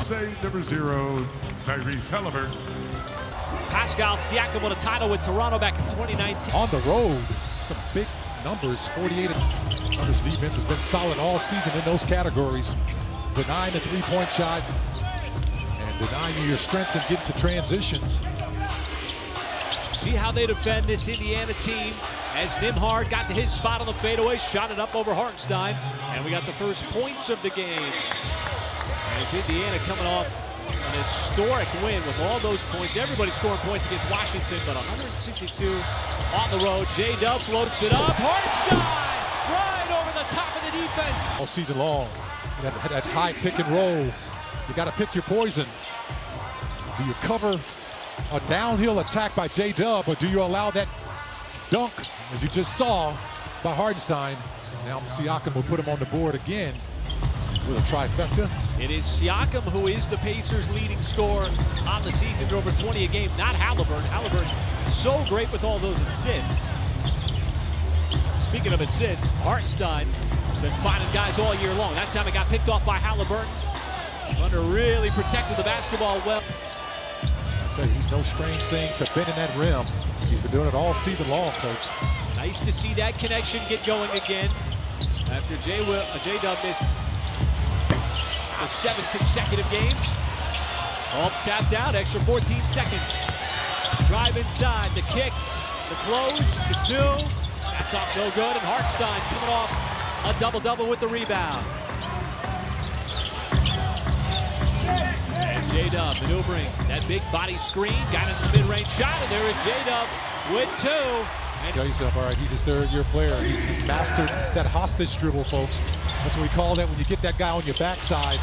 USA number 0, Tyrese Halliburton. Pascal Siakam won a title with Toronto back in 2019. On the road, some big numbers. 48. Thunder's defense has been solid all season in those categories. Denying the three-point shot and denying you your strengths and getting to transitions. See how they defend this Indiana team as Nembhard got to his spot on the fadeaway, shot it up over Hartenstein, and we got the first points of the game. As Indiana coming off an historic win with all those points. Everybody scoring points against Washington, but 162 on the road. J-Dub floats it up. Hartenstein right over the top of the defense. All season long, that high pick and roll. You got to pick your poison. Do you cover a downhill attack by J-Dub, or do you allow that dunk, as you just saw, by Hartenstein? Now Siakam will put him on the board again with a trifecta. It is Siakam who is the Pacers' leading scorer on the season, over 20 a game, not Halliburton. Halliburton so great with all those assists. Speaking of assists, Hartenstein has been finding guys all year long. That time it got picked off by Halliburton. Thunder really protected the basketball well. I tell you, he's no strange thing to bending that rim. He's been doing it all season long, Coach. Nice to see that connection get going again after J-Dub missed the 7 consecutive games. Oh, tapped out, extra 14 seconds. Drive inside, the kick, the close, the two. That's off no good, and Hartenstein coming off a double-double with the rebound. As J-Dub maneuvering that big body screen, got it in the mid-range shot, and there is J-Dub with two. Tell yourself, all right, he's his third-year player. He's mastered that hostage dribble, folks. That's what we call that when you get that guy on your backside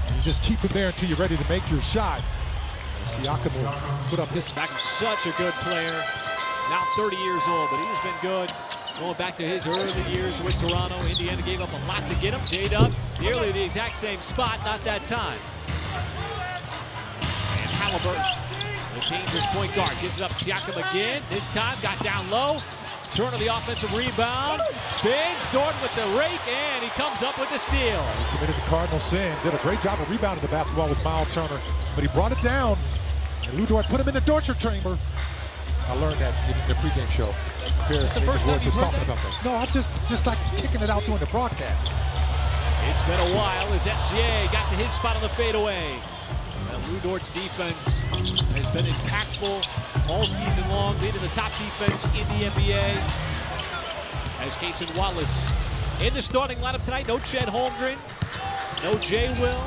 and you just keep him there until you're ready to make your shot. Siakam will put up his. Such a good player. Now 30 years old, but he's been good. Going back to his early years with Toronto, Indiana gave up a lot to get him. J-Dub, nearly the exact same spot, not that time. And Halliburton, the dangerous point guard, gives it up to Siakam again. This time got down low. Turn of the offensive rebound. Spins, Dort with the rake, and he comes up with the steal. He committed the cardinal sin. Did a great job of rebounding the basketball with Miles Turner, but he brought it down. And Lou Dort put him in the torture chamber. I learned that in the pregame show. It's the first time you've heard that? About that. No, I'm just like kicking it out during the broadcast. It's been a while as SGA got to his spot on the fadeaway. Lou Dort's defense has been impactful all season long, leading the top defense in the NBA. As Cason Wallace in the starting lineup tonight, no Chet Holmgren, no Jay Will,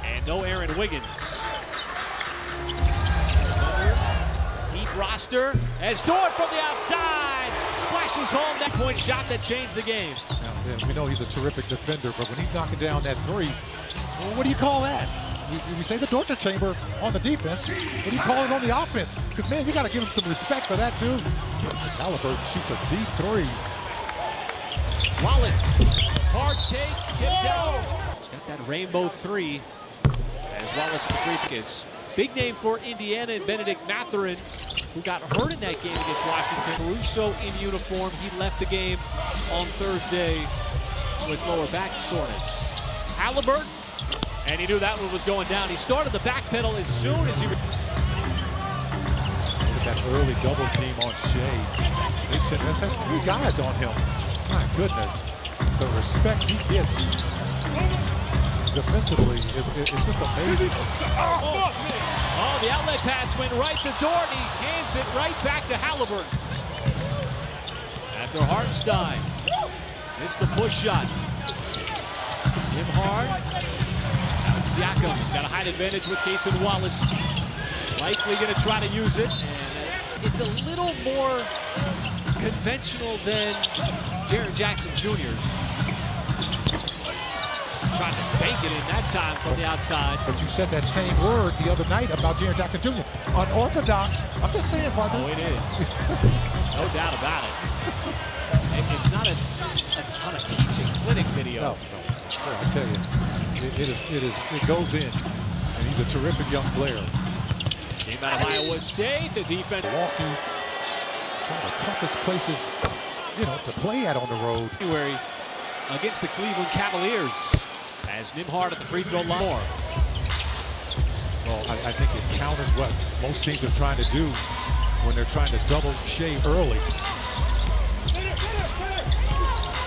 and no Aaron Wiggins. Deep roster as Dort from the outside splashes home that point shot that changed the game. Now, we know he's a terrific defender, but when he's knocking down that three, well, what do you call that? We say the torture chamber on the defense. What do you call it on the offense? Because, man, you got to give him some respect for that, too. Halliburton shoots a deep three. Wallace, hard take, tipped out. He's got that rainbow three as Wallace the briefcase. Big name for Indiana and Benedict Mathurin, who got hurt in that game against Washington. Caruso in uniform. He left the game on Thursday with lower back soreness. Halliburton, and he knew that one was going down. He started the back pedal as soon as he... Look at that early double team on Shea. They said that's 3 guys on him. My goodness. The respect he gets defensively is just amazing. Oh, the outlet pass went right to Dort. He hands it right back to Halliburton. After Hartenstein. It's the push shot. Nembhard. Siakam has got a height advantage with Cason Wallace. Likely going to try to use it. And it's a little more conventional than Jaren Jackson Jr.'s. Trying to bank it in that time from the outside. But you said that same word the other night about Jaren Jackson Jr. Unorthodox. I'm just saying, partner. Oh, it is. No doubt about it. It's not a teaching clinic video. No. I tell you. It goes in, and he's a terrific young player. Came out of Iowa State, the defense. Milwaukee, some of the toughest places, to play at on the road. January against the Cleveland Cavaliers, as Nembhard at the free throw line. Well, I think it counters what most teams are trying to do when they're trying to double Shea early.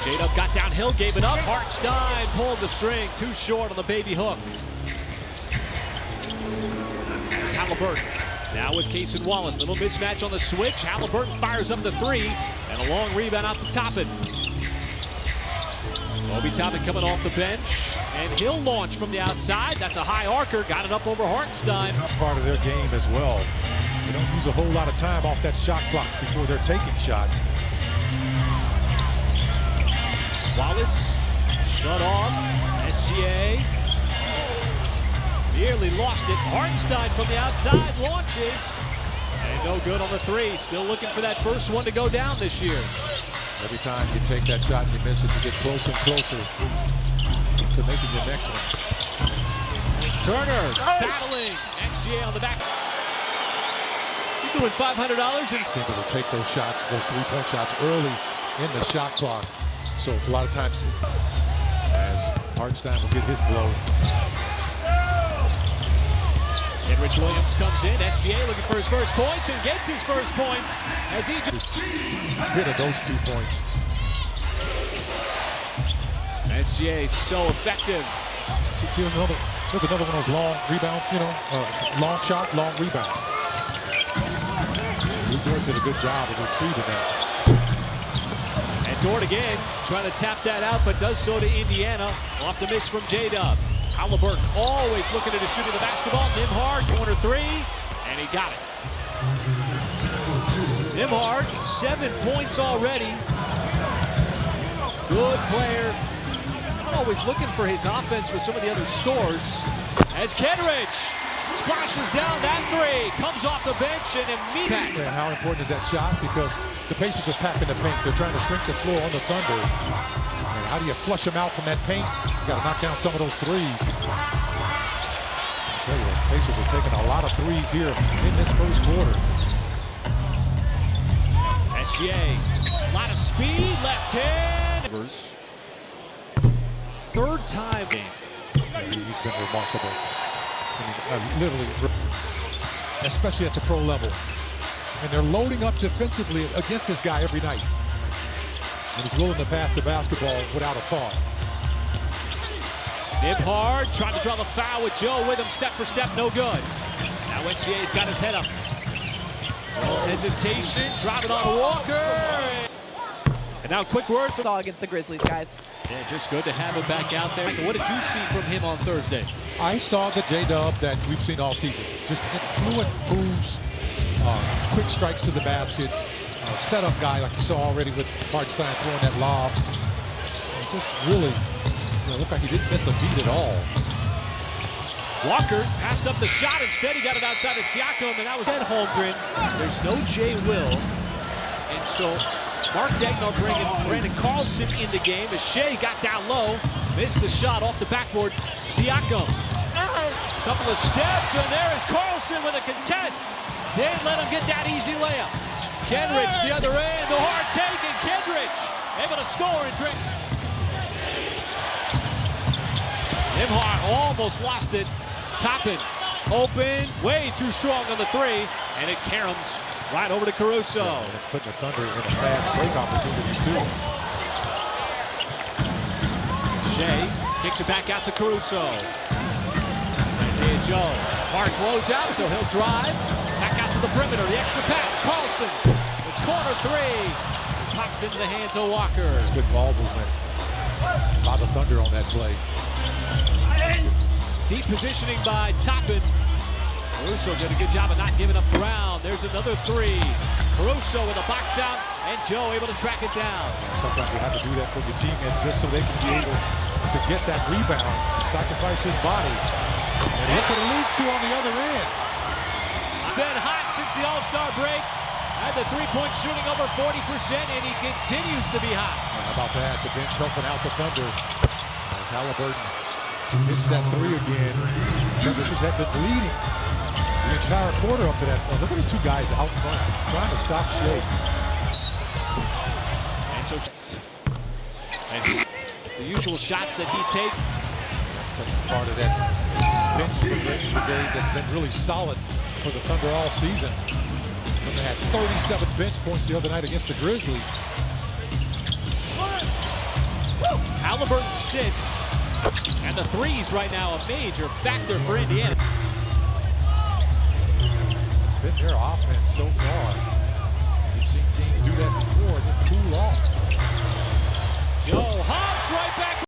J-Dub got downhill, gave it up. Hartenstein pulled the string, too short on the baby hook. It's Halliburton. Now with Cason Wallace, little mismatch on the switch. Halliburton fires up the three, and a long rebound out to Toppin. Obi Toppin coming off the bench, and he'll launch from the outside. That's a high arcer, got it up over Hartenstein. Part of their game as well. They don't use a whole lot of time off that shot clock before they're taking shots. Wallace, shut off, SGA. Nearly lost it. Hartenstein from the outside launches. And no good on the three. Still looking for that first one to go down this year. Every time you take that shot and you miss it, you get closer and closer to making your next one. Turner battling. SGA on the back. You're doing $500 and able to take those shots, those three-point shots early in the shot clock. So a lot of times, as Hartenstein will get his blow. Kenrich Williams comes in. SGA looking for his first points and gets his first points as he just Rid of those 2 points. SGA so effective. See, there's another one of those long rebounds, you know, long shot, long rebound. Dort did a good job of retrieving that. And Dort again trying to tap that out, but does so to Indiana. Off the miss from J-Dub. Halliburton always looking at his shooting the basketball. Nembhard, corner three, and he got it. Nembhard, 7 points already. Good player. Not always looking for his offense with some of the other scores. As Kenrich splashes down that three, comes off the bench and immediately. And how important is that shot? Because the Pacers are packing the paint. They're trying to shrink the floor on the Thunder. And how do you flush them out from that paint? You got to knock down some of those threes. I tell you, the Pacers are taking a lot of threes here in this first quarter. SGA, a lot of speed, left hand. Third time game. He's been remarkable. I mean, literally, especially at the pro level. And they're loading up defensively against this guy every night. And he's willing to pass the basketball without a thought. Nembhard trying to draw the foul with Joe with him, step for step, no good. Now SGA's got his head up. No hesitation, driving on Walker. And now quick word for against the Grizzlies, guys. Yeah, just good to have him back out there. What did you see from him on Thursday? I saw the J-Dub that we've seen all season. Just fluent moves, quick strikes to the basket, setup guy like you saw already with Hartenstein throwing that lob. And just really, looked like he didn't miss a beat at all. Walker passed up the shot. Instead, he got it outside of Siakam, and that was Ed Holmgren. There's no Jay Will, and so Mark Daigneault bringing Brandon Carlson in the game as Shea got down low, missed the shot off the backboard. Siakam, couple of steps, and there is Carlson with a contest. Didn't let him get that easy layup. Kenrich the other end, the hard take, and Kenrich able to score and drink. Nembhard almost lost it. Toppin open, way too strong on the three, and it caroms right over to Caruso. Yeah, and it's putting the Thunder in a fast break opportunity too. Shea kicks it back out to Caruso. Isaiah Joe, hard closeout, so he'll drive. Back out to the perimeter, the extra pass. Carlson, the corner three. Pops into the hands of Walker. That's good ball movement by the Thunder on that play. Deep positioning by Toppin. Caruso did a good job of not giving up ground. There's another three. Caruso with a box out, and Joe able to track it down. Sometimes you have to do that for your team, and just so they can be able to get that rebound, sacrifice his body. And look what it leads to on the other end. It's been hot since the All-Star break. Had the three-point shooting over 40%, and he continues to be hot. How about that? The bench helping out the Thunder. As Halliburton hits that three again. Thunder just have been leading the entire quarter up to that point. Look at the two guys out front trying to stop Shea. And so, and the usual shots that he takes. That's part of that bench brigade that's been really solid for the Thunder all season. And they had 37 bench points the other night against the Grizzlies. Halliburton sits, and the threes right now a major factor for Indiana. It's been their offense so far. We've seen teams do that before and then cool off. Joe hops right back.